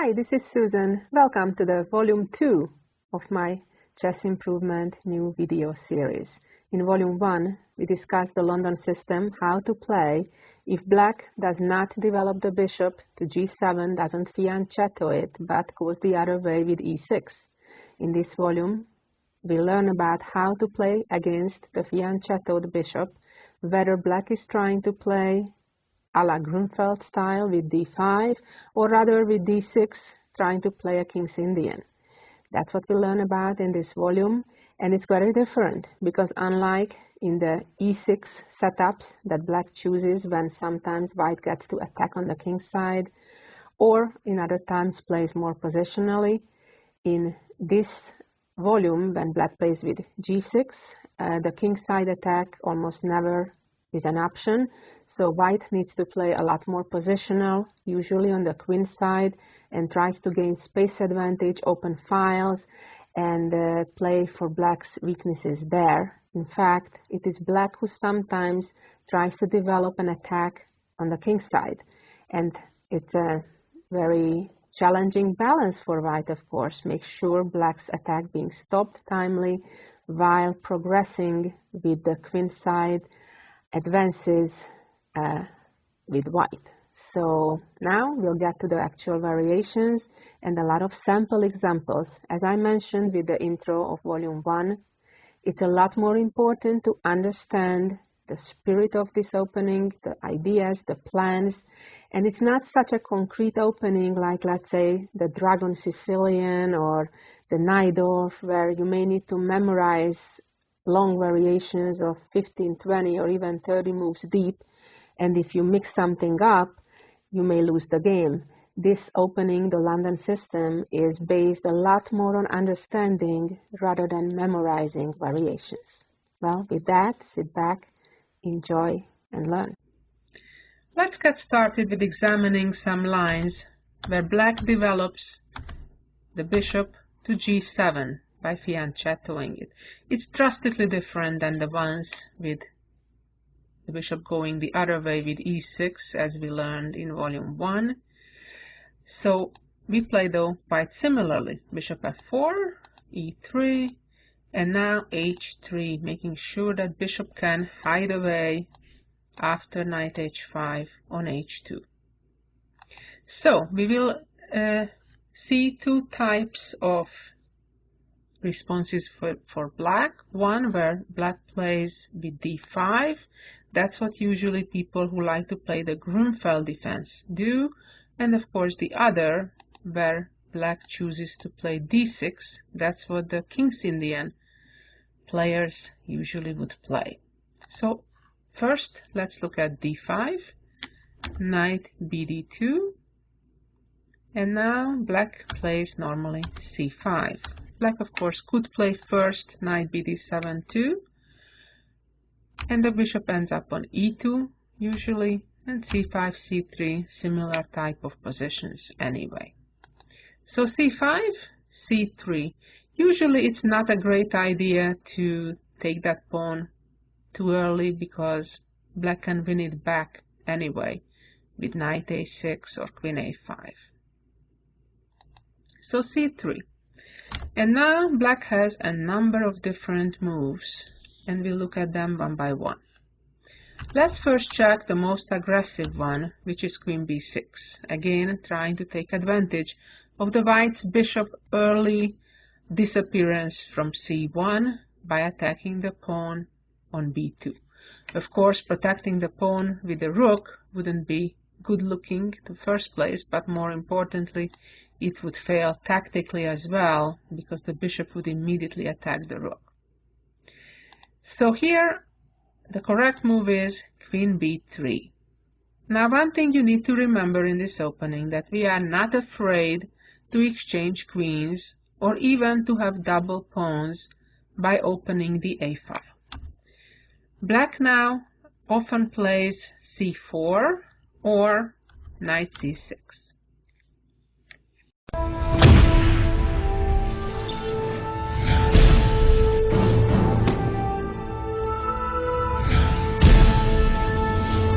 Hi, this is Susan. Welcome to the volume 2 of my chess improvement new video series. In volume 1, we discussed the London system, how to play if black does not develop the bishop to g7, doesn't fianchetto it, but goes the other way with e6. In this volume, we learn about how to play against the fianchettoed bishop, whether black is trying to play a la Grunfeld style with d5, or rather with d6, trying to play a King's Indian. That's what we learn about in this volume, and it's very different because unlike in the e6 setups that black chooses when sometimes white gets to attack on the king's side, or in other times plays more positionally, in this volume when black plays with g6, the king's side attack almost never is an option. So white needs to play a lot more positional, usually on the queen side, and tries to gain space advantage, open files, and play for black's weaknesses there. In fact, it is black who sometimes tries to develop an attack on the king's side. And it's a very challenging balance for white, of course. Make sure black's attack being stopped timely while progressing with the queen side advances with white. So now we'll get to the actual variations and a lot of sample examples. As I mentioned with the intro of volume 1, it's a lot more important to understand the spirit of this opening, the ideas, the plans, and it's not such a concrete opening like, let's say, the Dragon Sicilian or the Najdorf, where you may need to memorize long variations of 15, 20, or even 30 moves deep, and if you mix something up, you may lose the game. This opening, the London system, is based a lot more on understanding rather than memorizing variations. Well, with that, sit back, enjoy, and learn. Let's get started with examining some lines where black develops the bishop to g7 by fianchettoing it. It's drastically different than the ones with the bishop going the other way with e6, as we learned in volume 1. So we play though quite similarly. Bishop f4, e3, and now h3, making sure that bishop can hide away after knight h5 on h2. So we will see two types of responses for black. One where black plays with d5. That's what usually people who like to play the Grunfeld defense do. And of course the other where black chooses to play d6. That's what the King's Indian players usually would play. So first let's look at d5, knight bd2, and now black plays normally c5. Black, of course, could play first knight bd7 too, and the bishop ends up on e2 usually, and c5, c3, similar type of positions anyway. So c5, c3. Usually it's not a great idea to take that pawn too early because black can win it back anyway with knight a6 or queen a5. So c3. And now black has a number of different moves, and we'll look at them one by one. Let's first check the most aggressive one, which is queen b6. Again, trying to take advantage of the white's bishop early disappearance from c1 by attacking the pawn on b2. Of course, protecting the pawn with the rook wouldn't be good looking in the first place, but more importantly, it would fail tactically as well because the bishop would immediately attack the rook. So here the correct move is queen b3. Now one thing you need to remember in this opening, that we are not afraid to exchange queens or even to have double pawns by opening the a file. Black now often plays c4 or knight c6.